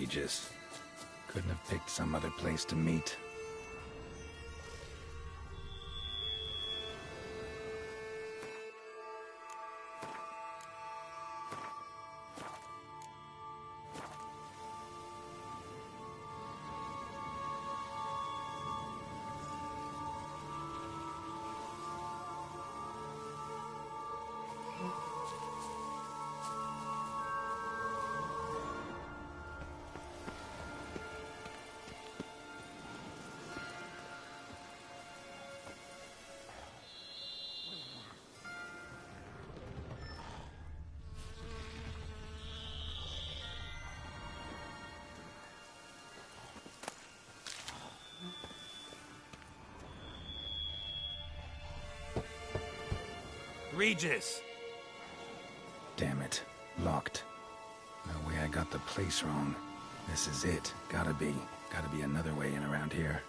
Regis. Couldn't have picked some other place to meet. Regis! Damn it. Locked. No way I got the place wrong. This is it. Gotta be another way in around here.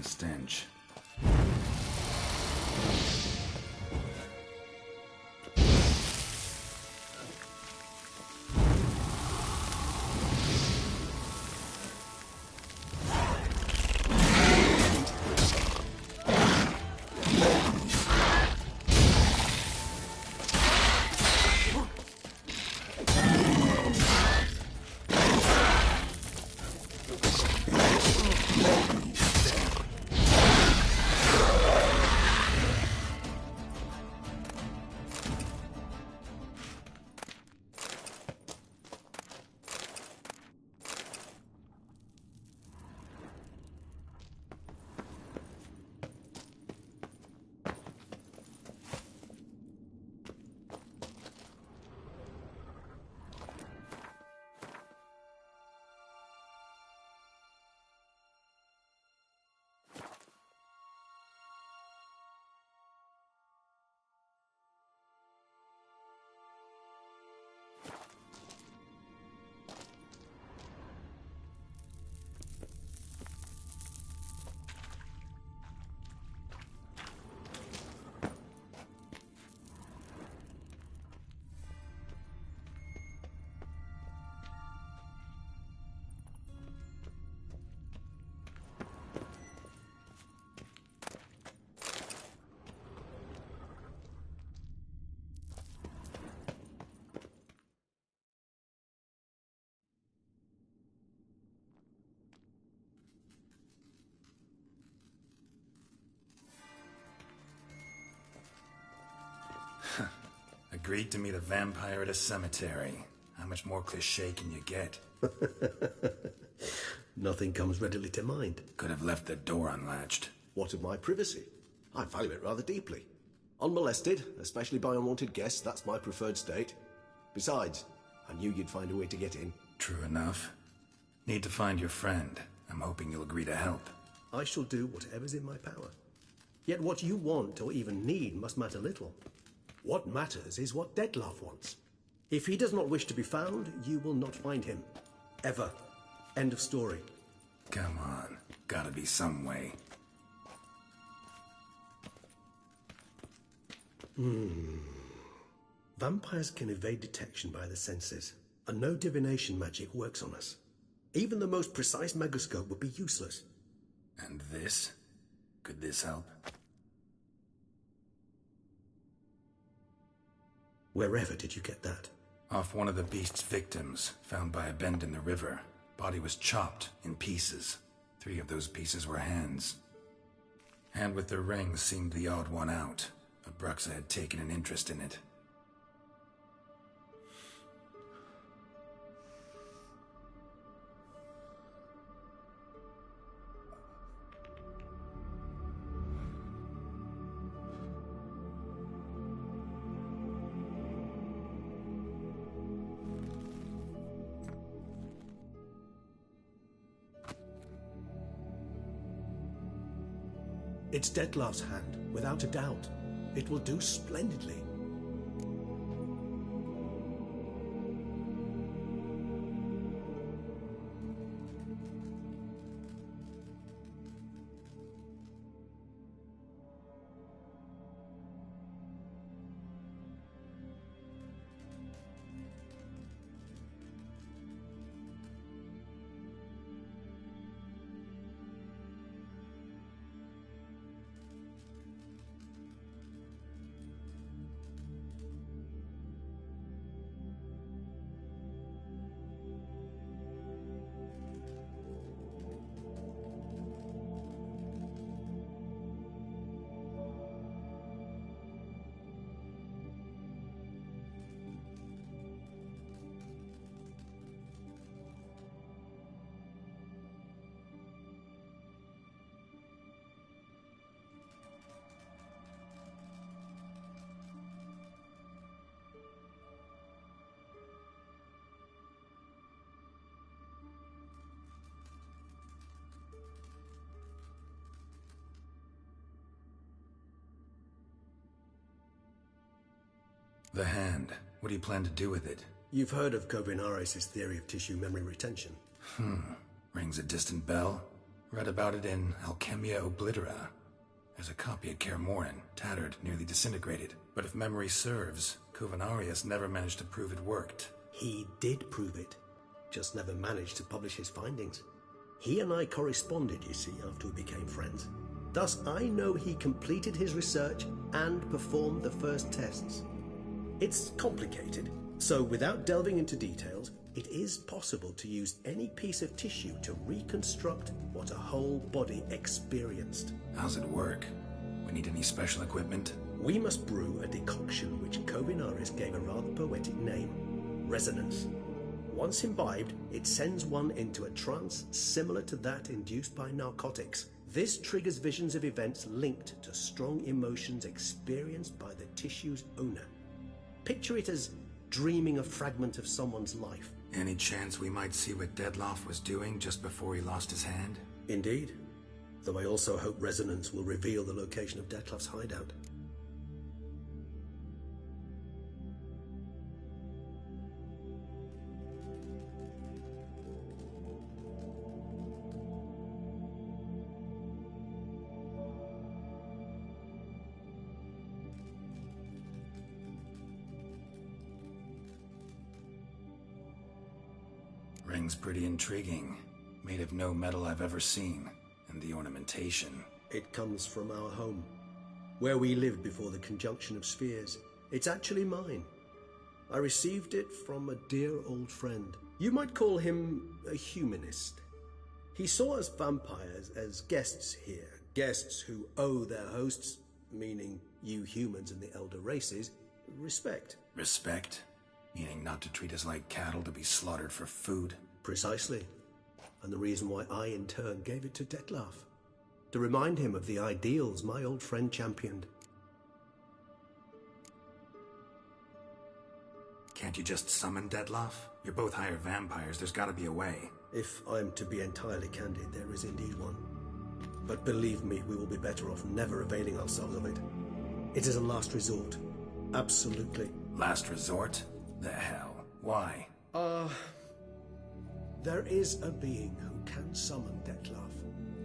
stench. Agreed to meet a vampire at a cemetery. How much more cliché can you get? Nothing comes readily to mind. Could have left the door unlatched. What of my privacy? I value it rather deeply. Unmolested, especially by unwanted guests, that's my preferred state. Besides, I knew you'd find a way to get in. True enough. Need to find your friend. I'm hoping you'll agree to help. I shall do whatever's in my power. Yet what you want or even need must matter little. What matters is what Dettlaff wants. If he does not wish to be found, you will not find him. Ever. End of story. Come on. Gotta be some way. Vampires can evade detection by the senses, and no divination magic works on us. Even the most precise megascope would be useless. And this? Could this help? Wherever did you get that? Off one of the beast's victims, found by a bend in the river. Body was chopped in pieces. 3 of those pieces were hands. Hand with the ring seemed the odd one out. Abruxa had taken an interest in it. It's Dettlaff's hand, without a doubt. It will do splendidly. The hand. What do you plan to do with it? You've heard of Kovinares' theory of tissue memory retention. Rings a distant bell? Read about it in Alchemia Oblitera. There's a copy at Kaer Morhen, tattered, nearly disintegrated. But if memory serves, Covenarius never managed to prove it worked. He did prove it, just never managed to publish his findings. He and I corresponded, you see, after we became friends. Thus, I know he completed his research and performed the first tests. It's complicated, so without delving into details, it is possible to use any piece of tissue to reconstruct what a whole body experienced. How's it work? We need any special equipment? We must brew a decoction which Covenarius gave a rather poetic name, resonance. Once imbibed, it sends one into a trance similar to that induced by narcotics. This triggers visions of events linked to strong emotions experienced by the tissue's owner. Picture it as dreaming a fragment of someone's life. Any chance we might see what Dettlaff was doing just before he lost his hand? Indeed. Though I also hope resonance will reveal the location of Dettlaff's hideout. Ring's pretty intriguing. Made of no metal I've ever seen. And the ornamentation. It comes from our home, where we lived before the conjunction of spheres. It's actually mine. I received it from a dear old friend. You might call him a humanist. He saw us vampires as guests here, guests who owe their hosts, meaning you humans and the elder races, respect. Respect? Meaning not to treat us like cattle to be slaughtered for food? Precisely. And the reason why I, in turn, gave it to Dettlaff. To remind him of the ideals my old friend championed. Can't you just summon Dettlaff? You're both hired vampires, there's gotta be a way. If I'm to be entirely candid, there is indeed one. But believe me, we will be better off never availing ourselves of it. It is a last resort. Absolutely. Last resort? The hell? Why? There is a being who can summon Dettlaff.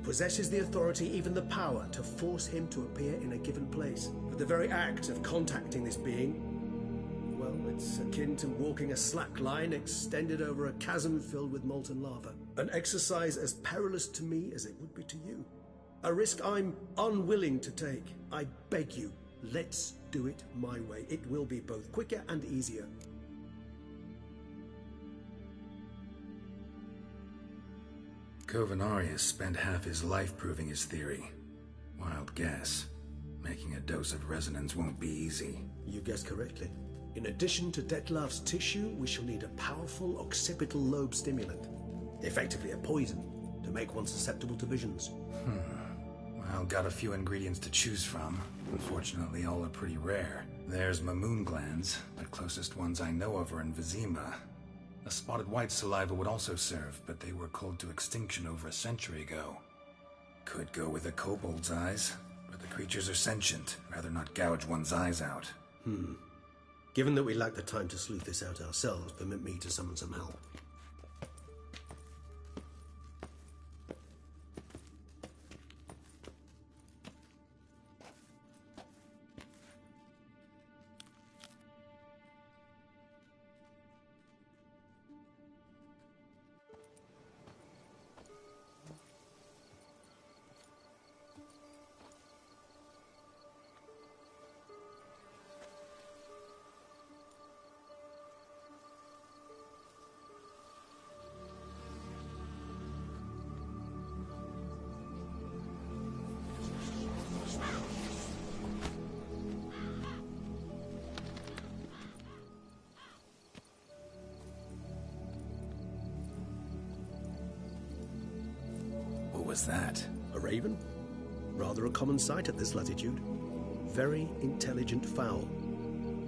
Possesses the authority, even the power, to force him to appear in a given place. But the very act of contacting this being, well, it's akin to walking a slack line extended over a chasm filled with molten lava. An exercise as perilous to me as it would be to you. A risk I'm unwilling to take. I beg you, let's do it my way. It will be both quicker and easier. Covenarius spent half his life proving his theory. Wild guess. Making a dose of resonance won't be easy. You guessed correctly. In addition to Dettlaff's tissue, we shall need a powerful occipital lobe stimulant. Effectively a poison, to make one susceptible to visions. Well, got a few ingredients to choose from. Unfortunately, all are pretty rare. There's Mamoon glands, but closest ones I know of are in Vizima. A spotted white saliva would also serve, but they were culled to extinction over a century ago. Could go with a kobold's eyes, but the creatures are sentient. Rather not gouge one's eyes out. Given that we lack the time to sleuth this out ourselves, permit me to summon some help. What was that? A raven? Rather a common sight at this latitude. Very intelligent fowl.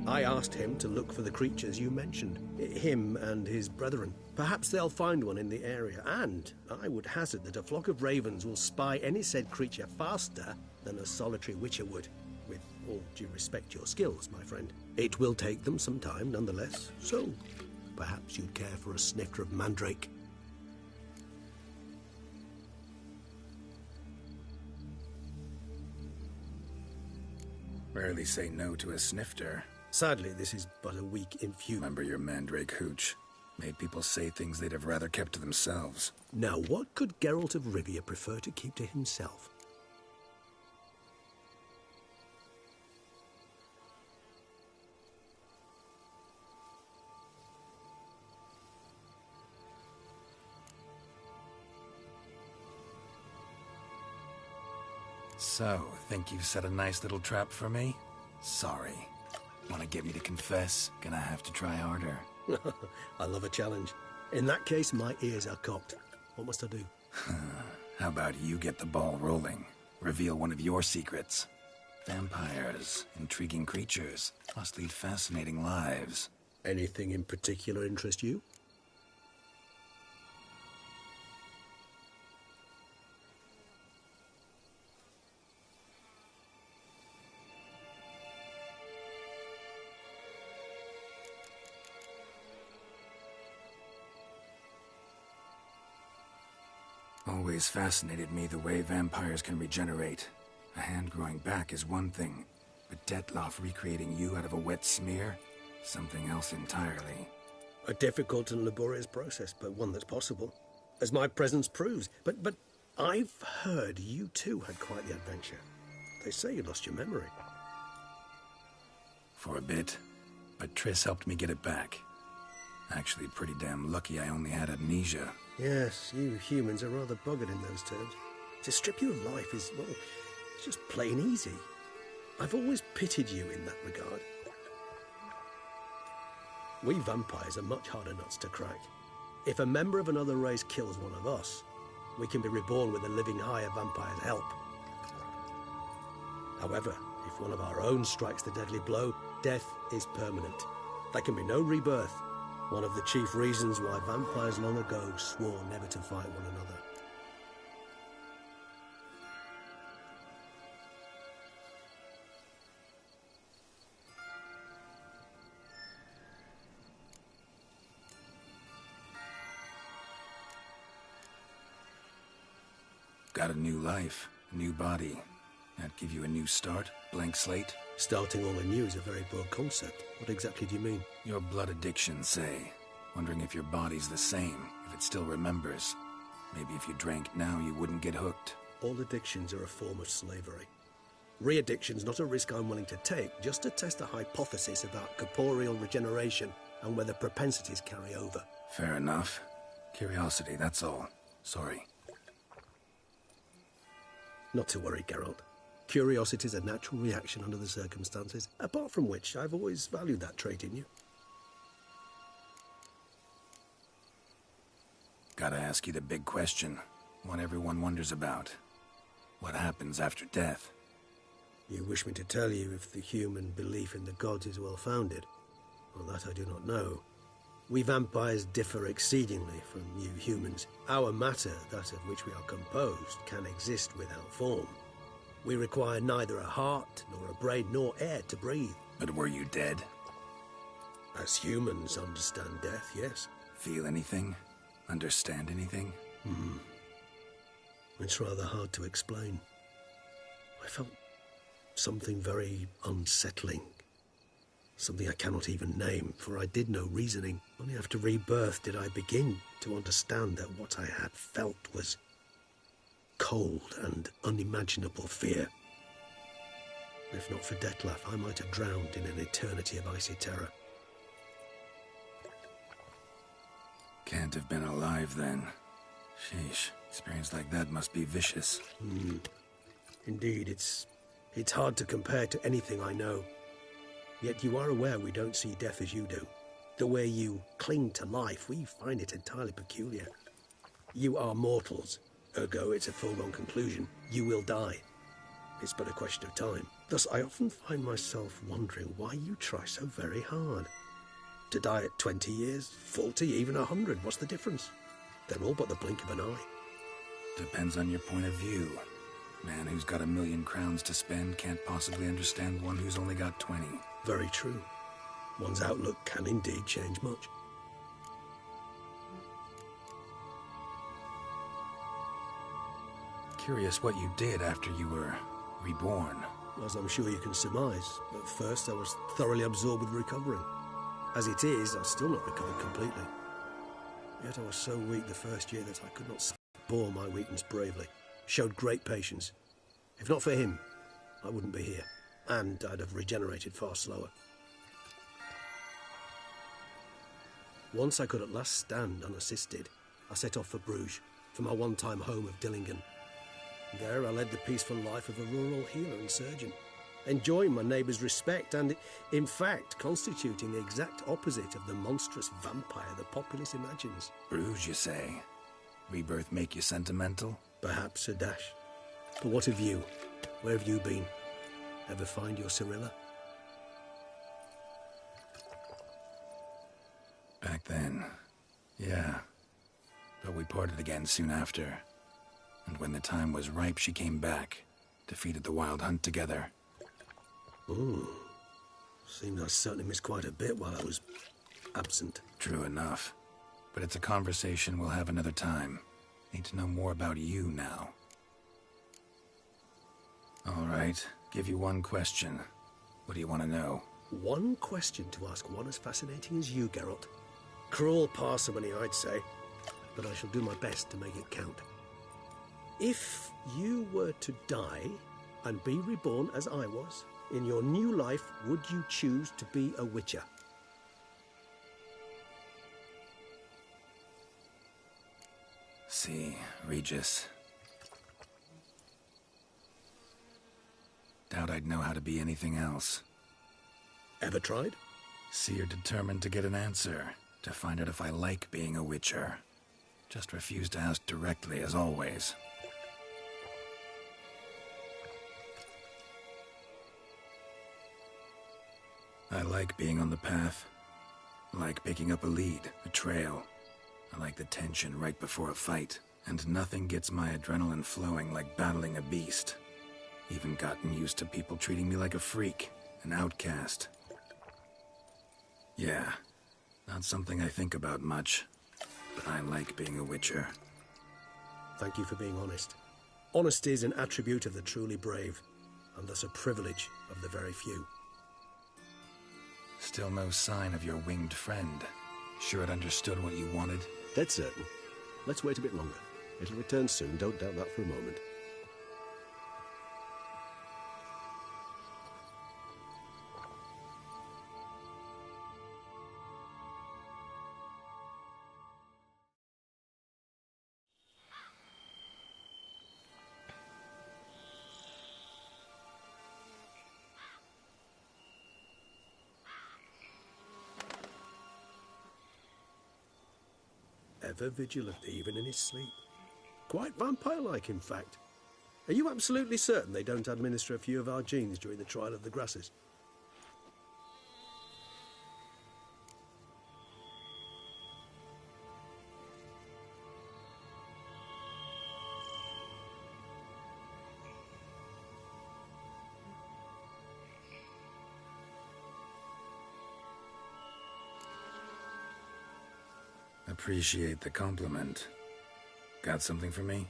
I asked him to look for the creatures you mentioned. Him and his brethren. Perhaps they'll find one in the area, and I would hazard that a flock of ravens will spy any said creature faster than a solitary witcher would. With all due respect to your skills, my friend. It will take them some time, nonetheless, so perhaps you'd care for a snifter of mandrake. Rarely say no to a snifter. Sadly, this is but a weak infusion. Remember your mandrake hooch? Made people say things they'd have rather kept to themselves. Now, what could Geralt of Rivia prefer to keep to himself? So, think you've set a nice little trap for me? Sorry. Want to get me to confess? Gonna have to try harder. I love a challenge. In that case, my ears are cocked. What must I do? How about you get the ball rolling? Reveal one of your secrets. Vampires, intriguing creatures, must lead fascinating lives. Anything in particular interest you? Always fascinated me the way vampires can regenerate. A hand growing back is one thing, but Detloff recreating you out of a wet smear? Something else entirely. A difficult and laborious process, but one that's possible, as my presence proves. But I've heard you too had quite the adventure. They say you lost your memory. For a bit, but Triss helped me get it back. Actually, pretty damn lucky I only had amnesia. Yes, you humans are rather buggered in those terms. To strip you of life is, well, it's just plain easy. I've always pitied you in that regard. We vampires are much harder nuts to crack. If a member of another race kills one of us, we can be reborn with a living higher vampire's help. However, if one of our own strikes the deadly blow, death is permanent. There can be no rebirth. One of the chief reasons why vampires long ago swore never to fight one another. Got a new life, a new body. That give you a new start? Blank slate? Starting all anew is a very broad concept. What exactly do you mean? Your blood addiction, say. Wondering if your body's the same, if it still remembers. Maybe if you drank now, you wouldn't get hooked. All addictions are a form of slavery. Re-addiction's not a risk I'm willing to take, just to test a hypothesis about corporeal regeneration and whether propensities carry over. Fair enough. Curiosity, that's all. Sorry. Not to worry, Geralt. Curiosity is a natural reaction under the circumstances, apart from which I've always valued that trait in you. Gotta ask you the big question. One everyone wonders about. What happens after death? You wish me to tell you if the human belief in the gods is well-founded? Well, that I do not know. We vampires differ exceedingly from you humans. Our matter, that of which we are composed, can exist without form. We require neither a heart, nor a brain, nor air to breathe. But were you dead? As humans understand death, yes. Feel anything? Understand anything? It's rather hard to explain. I felt something very unsettling. Something I cannot even name, for I did no reasoning. Only after rebirth did I begin to understand that what I had felt was cold and unimaginable fear. If not for Detlaff, I might have drowned in an eternity of icy terror. Can't have been alive then. Sheesh, experience like that must be vicious. Indeed, it's hard to compare to anything I know. Yet you are aware we don't see death as you do. The way you cling to life, we find it entirely peculiar. You are mortals, ergo it's a foregone conclusion. You will die. It's but a question of time. Thus, I often find myself wondering why you try so very hard. To die at 20 years, 40, even 100, what's the difference? They're all but the blink of an eye. Depends on your point of view. Man who's got 1,000,000 crowns to spend can't possibly understand one who's only got 20. Very true. One's outlook can indeed change much. Curious what you did after you were reborn. as I'm sure you can surmise. At first, I was thoroughly absorbed with recovering. As it is, I've still not recovered completely. Yet I was so weak the first year that I could not bore my weakness bravely. Showed great patience. If not for him, I wouldn't be here. And I'd have regenerated far slower. Once I could at last stand unassisted, I set off for Bruges, for my one-time home of Dillingen. There I led the peaceful life of a rural healer and surgeon, enjoying my neighbours' respect and, in fact, constituting the exact opposite of the monstrous vampire the populace imagines. Bruges, you say? Rebirth make you sentimental? Perhaps a dash. But what of you? Where have you been? Ever find your Cyrilla? Back then, yeah. But we parted again soon after. And when the time was ripe, she came back, defeated the Wild Hunt together. Ooh. Seems I certainly missed quite a bit while I was absent. True enough. But it's a conversation we'll have another time. Need to know more about you now. All right, give you one question. What do you want to know? One question to ask one as fascinating as you, Geralt. Cruel parsimony, I'd say. But I shall do my best to make it count. If you were to die and be reborn as I was, in your new life, would you choose to be a Witcher? See, Regis. Doubt I'd know how to be anything else. Ever tried? See, you're determined to get an answer, to find out if I like being a Witcher. Just refuse to ask directly, as always. I like being on the path. I like picking up a lead, a trail. I like the tension right before a fight. And nothing gets my adrenaline flowing like battling a beast. Even gotten used to people treating me like a freak, an outcast. Yeah, not something I think about much. But I like being a Witcher. Thank you for being honest. Honesty is an attribute of the truly brave, and thus a privilege of the very few. Still no sign of your winged friend. Sure it understood what you wanted? Dead certain. Let's wait a bit longer. It'll return soon, don't doubt that for a moment. Ever vigilant, even in his sleep. Quite vampire-like, in fact. Are you absolutely certain they don't administer a few of our genes during the trial of the grasses? Appreciate the compliment. Got something for me?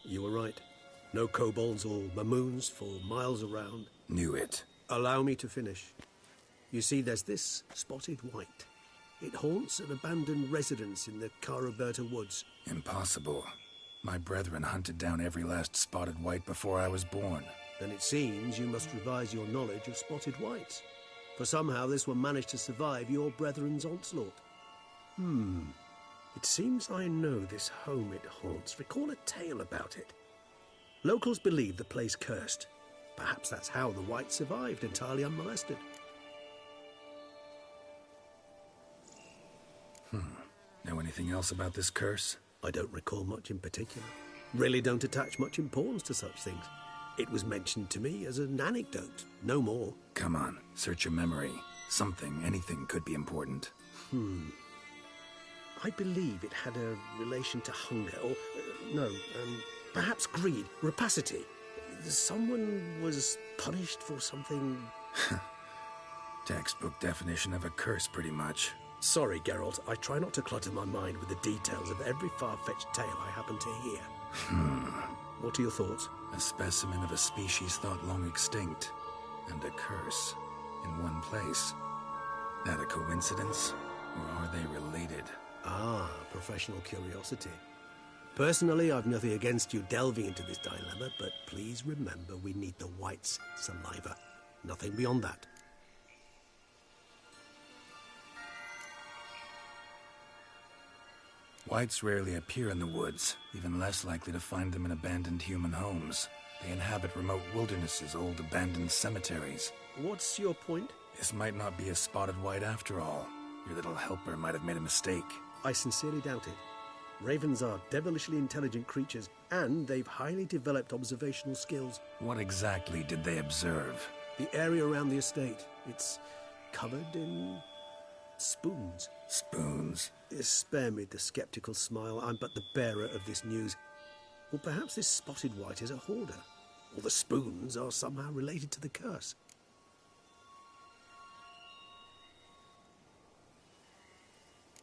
You were right. No kobolds or mamoons for miles around. Knew it. Allow me to finish. You see, there's this spotted white. It haunts an abandoned residence in the Caraberta woods. Impossible. My brethren hunted down every last spotted white before I was born. Then it seems you must revise your knowledge of spotted whites. For somehow this one managed to survive your brethren's onslaught. It seems I know this home it haunts. Recall a tale about it. Locals believe the place cursed. Perhaps that's how the white survived entirely unmolested. Know anything else about this curse? I don't recall much in particular. Really don't attach much importance to such things. It was mentioned to me as an anecdote, no more. Come on, search your memory. Something, anything could be important. I believe it had a relation to hunger, or, perhaps greed, rapacity. Someone was punished for something... Textbook definition of a curse, pretty much. Sorry, Geralt, I try not to clutter my mind with the details of every far-fetched tale I happen to hear. What are your thoughts? A specimen of a species thought long extinct, and a curse in one place. That a coincidence, or are they related? Ah, professional curiosity. Personally, I've nothing against you delving into this dilemma, but please remember we need the white's saliva. Nothing beyond that. Whites rarely appear in the woods, even less likely to find them in abandoned human homes. They inhabit remote wildernesses, old abandoned cemeteries. What's your point? This might not be a spotted white after all. Your little helper might have made a mistake. I sincerely doubt it. Ravens are devilishly intelligent creatures, and they've highly developed observational skills. What exactly did they observe? The area around the estate, it's covered in spoons. Spoons? Spare me the skeptical smile. I'm but the bearer of this news. Or perhaps this spotted white is a hoarder. Or the spoons are somehow related to the curse.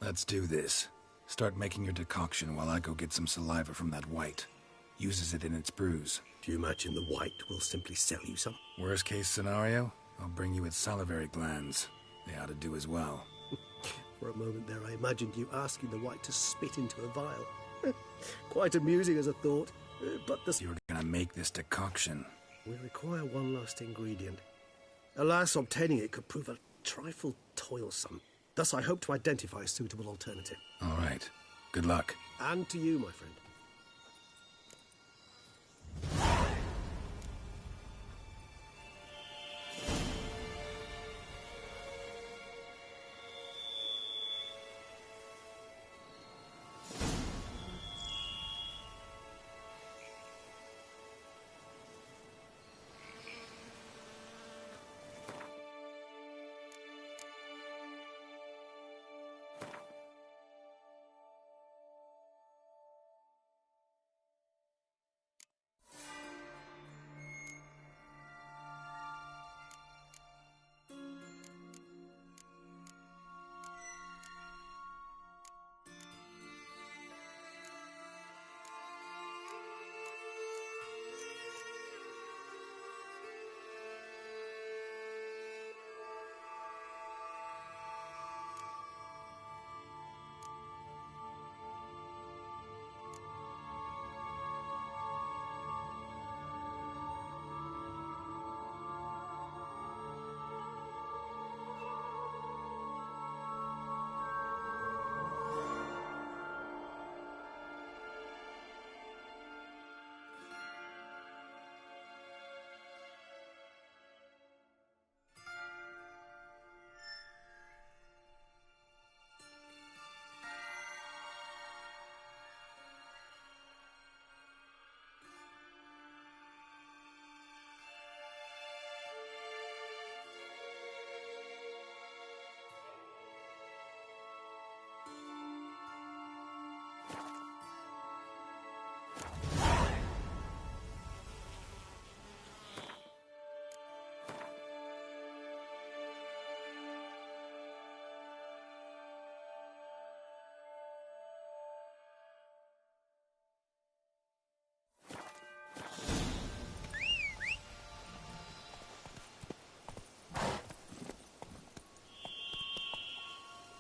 Let's do this. Start making your decoction while I go get some saliva from that white. Uses it in its brews. Do you imagine the white will simply sell you some? Worst case scenario, I'll bring you its salivary glands. They ought to do as well. For a moment there, I imagined you asking the white to spit into a vial. Quite amusing as a thought, but the... You're gonna make this decoction. We require one last ingredient. Alas, obtaining it could prove a trifle toilsome. Thus, I hope to identify a suitable alternative. All right. Good luck. And to you, my friend.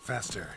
Faster.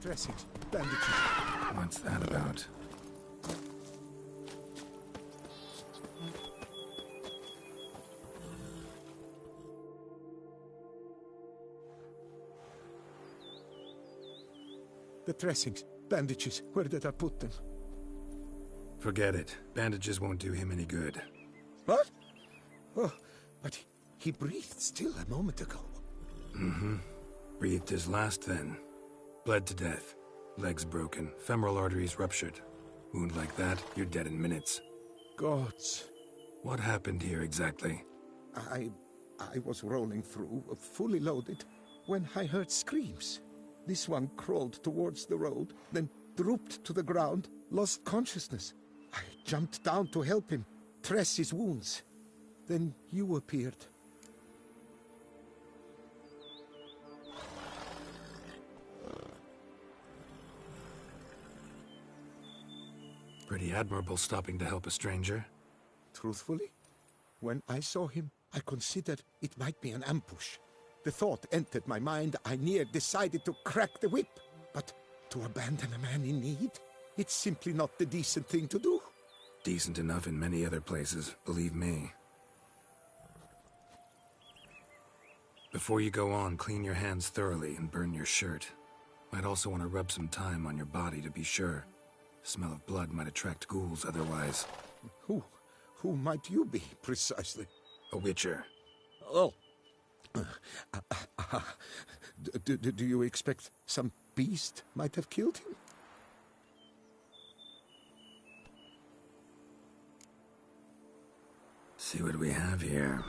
Dressings, bandages. What's that about? The dressings, bandages, where did I put them? Forget it. Bandages won't do him any good. What? Oh, but he breathed still a moment ago. Mm-hmm. Breathed his last then. Bled to death. Legs broken, femoral arteries ruptured. Wound like that, you're dead in minutes. Gods. What happened here exactly? I was rolling through, fully loaded, when I heard screams. This one crawled towards the road, then drooped to the ground, lost consciousness. I jumped down to help him, dress his wounds. Then you appeared. Pretty admirable stopping to help a stranger. Truthfully, when I saw him, I considered it might be an ambush. The thought entered my mind, I near decided to crack the whip. But to abandon a man in need? It's simply not the decent thing to do. Decent enough in many other places, believe me. Before you go on, clean your hands thoroughly and burn your shirt. Might also want to rub some thyme on your body to be sure. Smell of blood might attract ghouls otherwise. Who might you be, precisely? A witcher. Oh. Do you expect some beast might have killed him? See what we have here.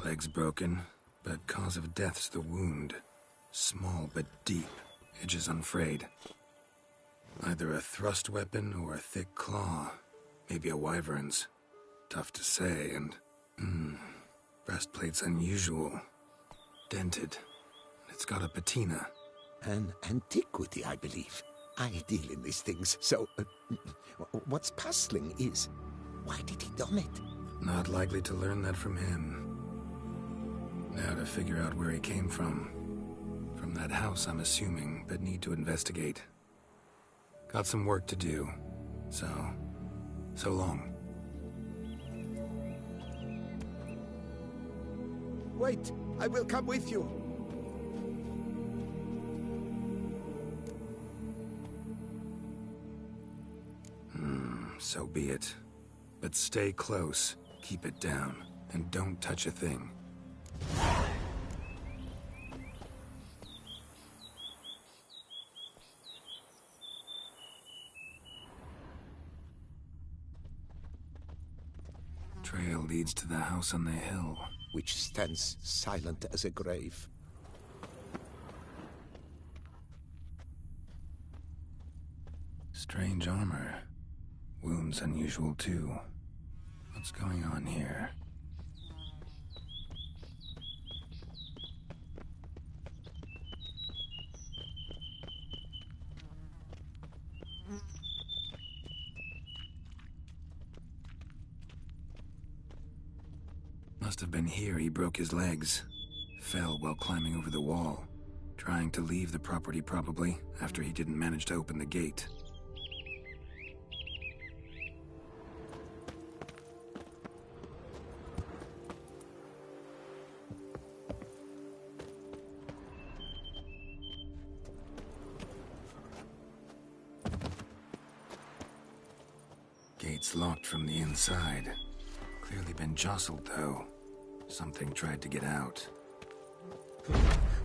Legs broken, but cause of death's the wound. Small but deep, edges unfrayed. Either a thrust weapon or a thick claw. Maybe a wyvern's. Tough to say, and... breastplate's unusual. Dented. It's got a patina. An antiquity, I believe. I deal in these things, so... what's puzzling is... why did he don it? Not likely to learn that from him. Now to figure out where he came from. From that house, I'm assuming, but need to investigate. Got some work to do. So long. Wait, I will come with you. So be it. But stay close, keep it down, and don't touch a thing. Trail leads to the house on the hill. Which stands silent as a grave. Strange armor. Wounds unusual too. What's going on here? Must have been here he broke his legs. Fell while climbing over the wall. Trying to leave the property probably, after he didn't manage to open the gate. Gate's locked from the inside. Clearly been jostled, though. Something tried to get out.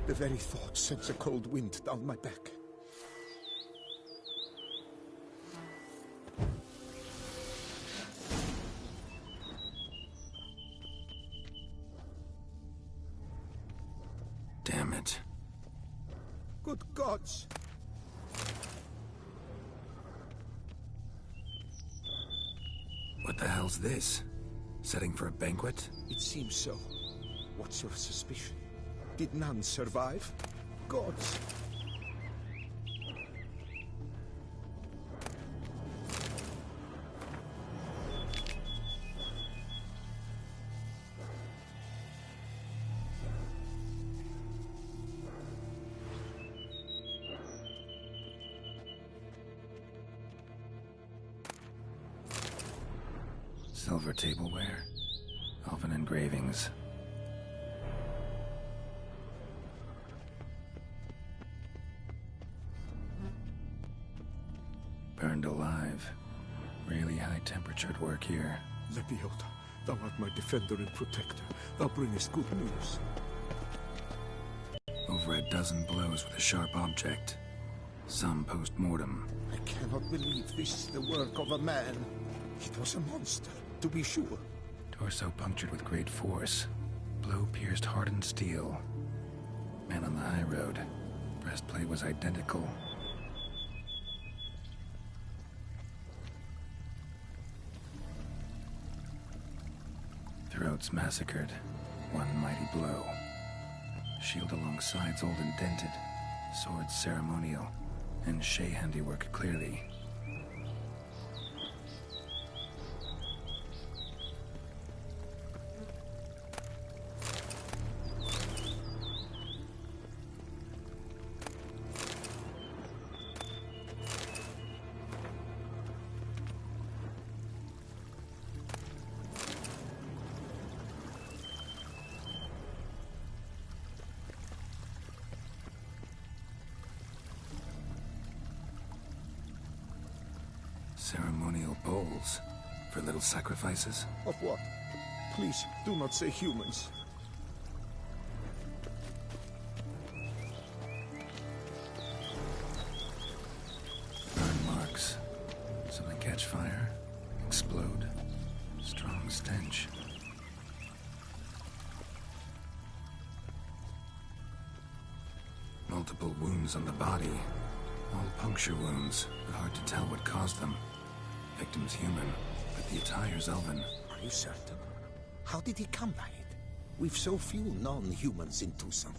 The very thought sends a cold wind down my back. Damn it. Good gods! What the hell's this? Setting for a banquet? It seems so. What's your suspicion? Did none survive? Gods! Silver tableware. Elven engravings. high-temperatured work here. Lepiota, thou art my defender and protector. Thou bringest good news. Over a dozen blows with a sharp object. Some post-mortem. I cannot believe this is the work of a man. It was a monster, to be sure. Torso punctured with great force. Blow pierced hardened steel. Man on the high road. Breastplate was identical. Throats massacred. One mighty blow. Shield along sides old and dented. Sword ceremonial. And Shay handiwork clearly. Ceremonial bowls for little sacrifices. Of what? Please, do not say humans. Burn marks. Something catch fire, explode. Strong stench. Multiple wounds on the body. All puncture wounds, but hard to tell what caused them. Victim's human, but the attire's elven. Are you certain? How did he come by it? We've so few non-humans in Tucson.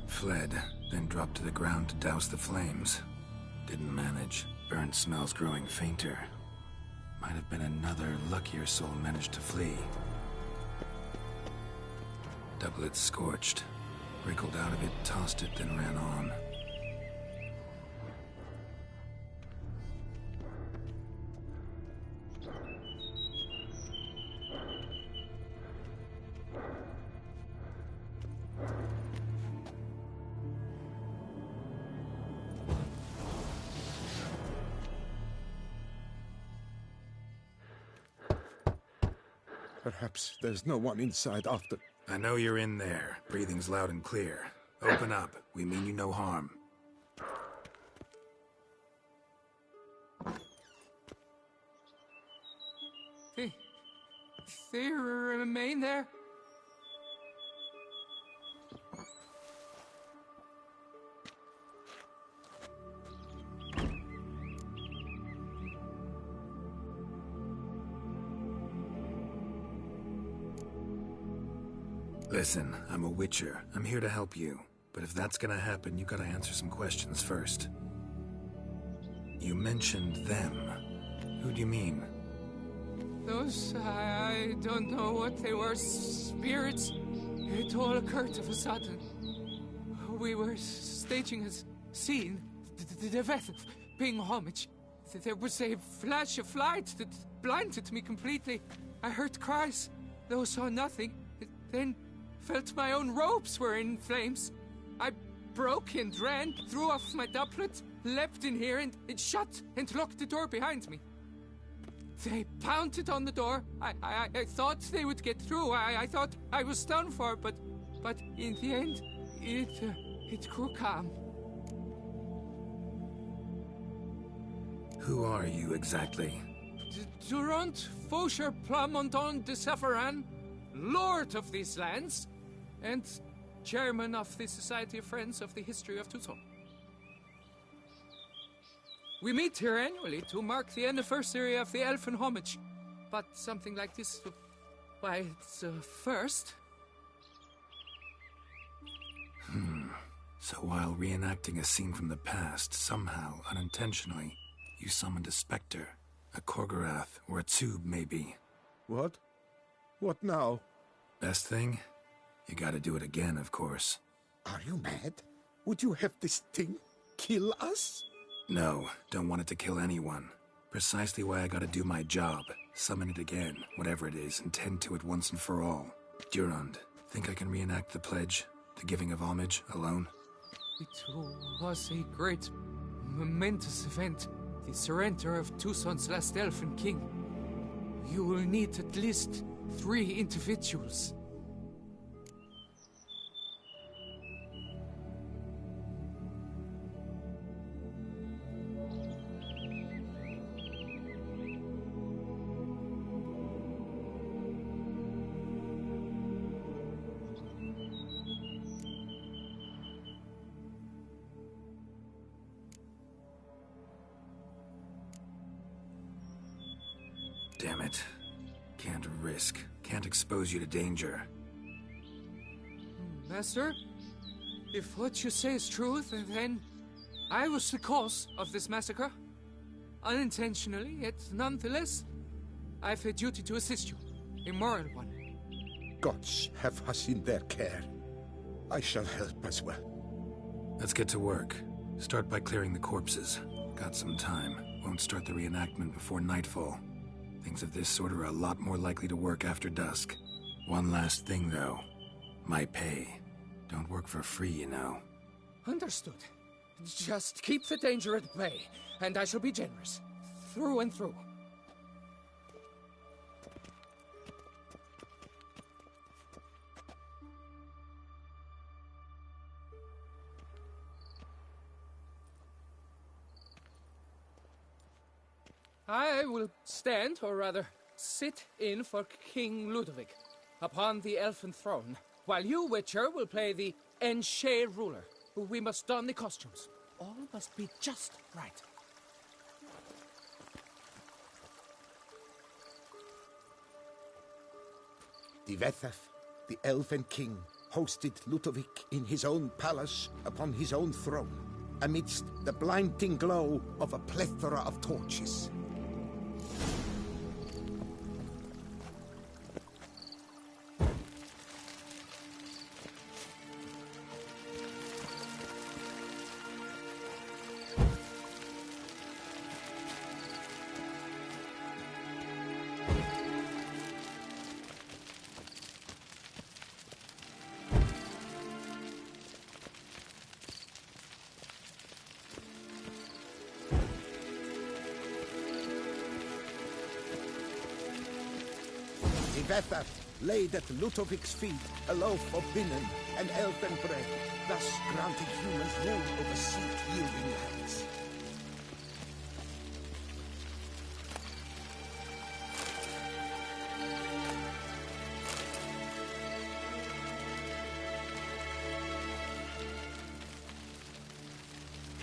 Fled, then dropped to the ground to douse the flames. Didn't manage. Burnt smells growing fainter. Might have been another luckier soul managed to flee. Doublet scorched. Wriggled out of it, tossed it, then ran on. Perhaps there's no one inside after. I know you're in there. Breathing's loud and clear. Open up. We mean you no harm. They remain there? Listen, I'm a witcher. I'm here to help you. But if that's gonna happen, you gotta answer some questions first. You mentioned them. Who do you mean? Those, I don't know what they were. Spirits. It all occurred of a sudden. We were staging a scene. The death of paying homage. There was a flash of light that blinded me completely. I heard cries, though saw nothing. Then felt my own robes were in flames. I broke and ran, threw off my doublet, leapt in here and it shut and locked the door behind me. They pounded on the door. I thought they would get through. I thought I was done for, but in the end, it grew calm. Who are you exactly? Durant Faucher Plamondon de Safaran, Lord of these lands, and Chairman of the Society of Friends of the History of Tucson. We meet here annually to mark the anniversary of the Elfin Homage, but something like this, why, it's a first. So while reenacting a scene from the past, somehow, unintentionally, you summoned a specter, a Korgorath, or a tube, maybe. What? What now? Best thing? You gotta do it again, of course. Are you mad? Would you have this thing kill us? No, don't want it to kill anyone. Precisely why I gotta do my job. Summon it again, whatever it is, and tend to it once and for all. Durand, think I can reenact the pledge? The giving of homage, alone? It was a great, momentous event. The surrender of Tucson's last elfin king. You will need at least 3 individuals. Damn it. Can't risk. Can't expose you to danger. Master, if what you say is true, then I was the cause of this massacre. Unintentionally, yet nonetheless, I have a duty to assist you. A moral one. Gods have us in their care. I shall help as well. Let's get to work. Start by clearing the corpses. Got some time. Won't start the reenactment before nightfall. Things of this sort are a lot more likely to work after dusk. One last thing, though. My pay. Don't work for free, you know. Understood. Just keep the danger at bay, and I shall be generous. Through and through. I will stand, or rather, sit in for King Ludovic, upon the elfin throne, while you, Witcher, will play the Enche ruler. We must don the costumes. All must be just right. Divethaf, the elven king, hosted Ludovic in his own palace upon his own throne, amidst the blinding glow of a plethora of torches. Divethaf laid at Ludovic's feet a loaf of binen and elven bread, thus granting humans rule over seed-yielding lands.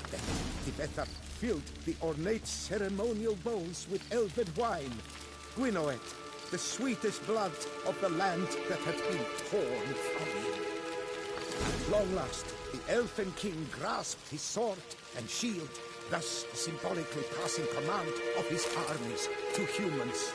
Then Divethaf filled the ornate ceremonial bowls with elven wine, Gwinoet, the sweetest blood of the land that had been torn from him. At long last, the elfin king grasped his sword and shield, thus symbolically passing command of his armies to humans.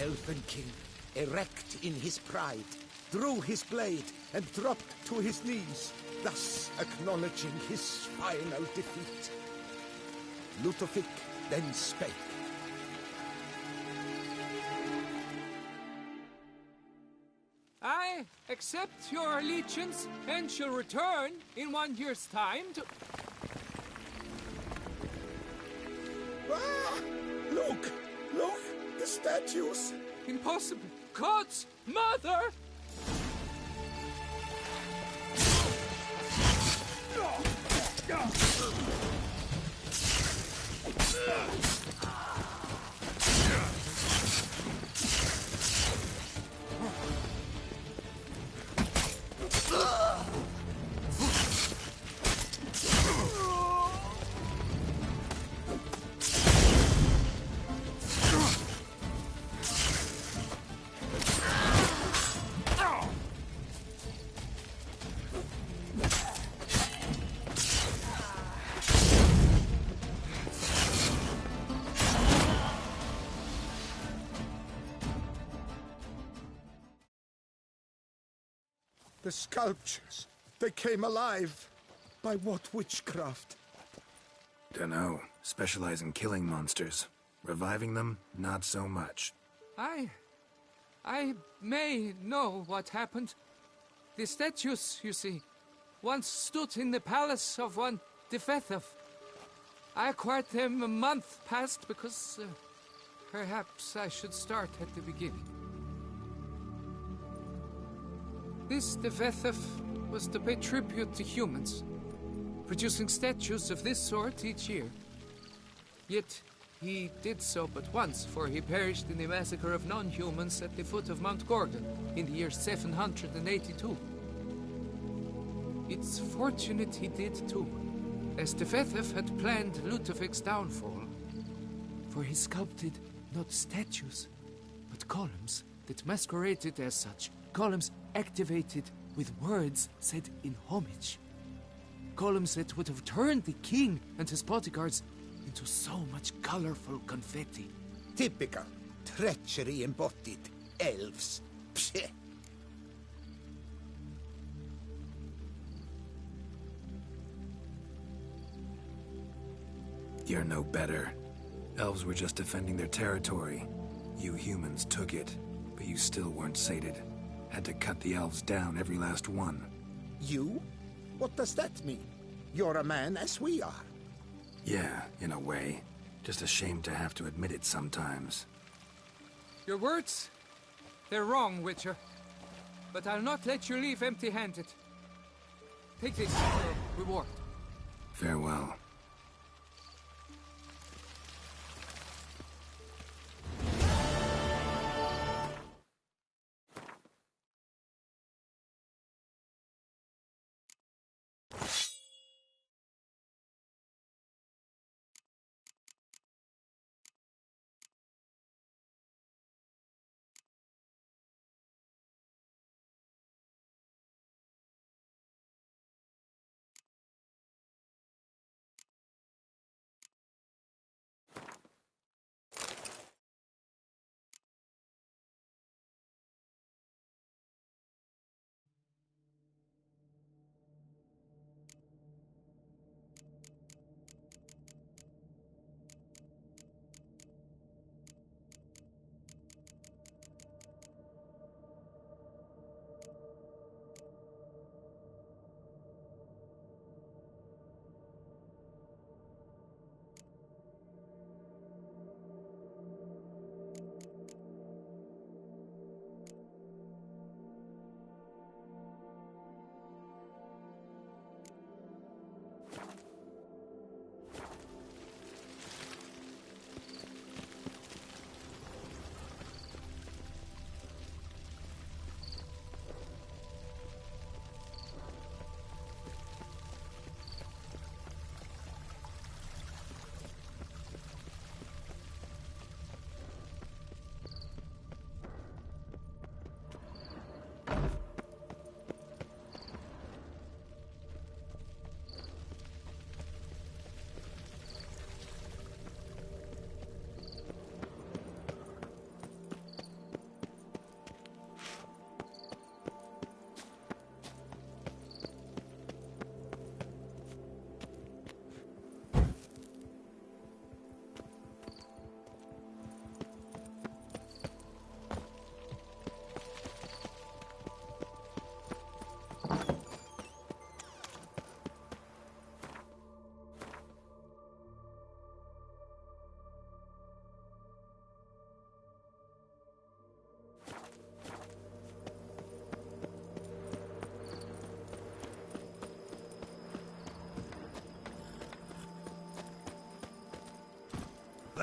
Elfin king, erect in his pride, drew his blade and dropped to his knees, thus acknowledging his final defeat. Ludovic then spake. I accept your allegiance and shall return in 1 year's time to... Ah! Look! Look! The statues! Impossible! God's mother! The sculptures, they came alive. By what witchcraft? Dunno. Specialize in killing monsters. Reviving them, not so much. I may know what happened. The statues, you see, once stood in the palace of one Defethov. I acquired them a month past because perhaps I should start at the beginning. This Defethov was to pay tribute to humans, producing statues of this sort each year. Yet he did so but once, for he perished in the massacre of non-humans at the foot of Mount Gorgon in the year 782. It's fortunate he did too, as Defethov had planned Ludovic's downfall. For he sculpted not statues, but columns that masqueraded as such. Columns activated with words said in homage. Columns that would have turned the king and his bodyguards into so much colorful confetti. Typical treachery embodied elves. Psheh. You're no better. Elves were just defending their territory. You humans took it, but you still weren't sated. Had to cut the elves down, every last one. You? What does that mean? You're a man as we are. Yeah, in a way. Just ashamed to have to admit it sometimes. Your words, they're wrong, Witcher. But I'll not let you leave empty-handed. Take this as your reward. Farewell.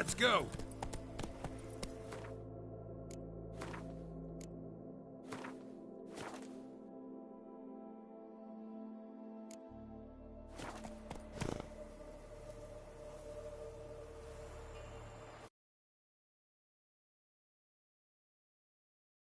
Let's go.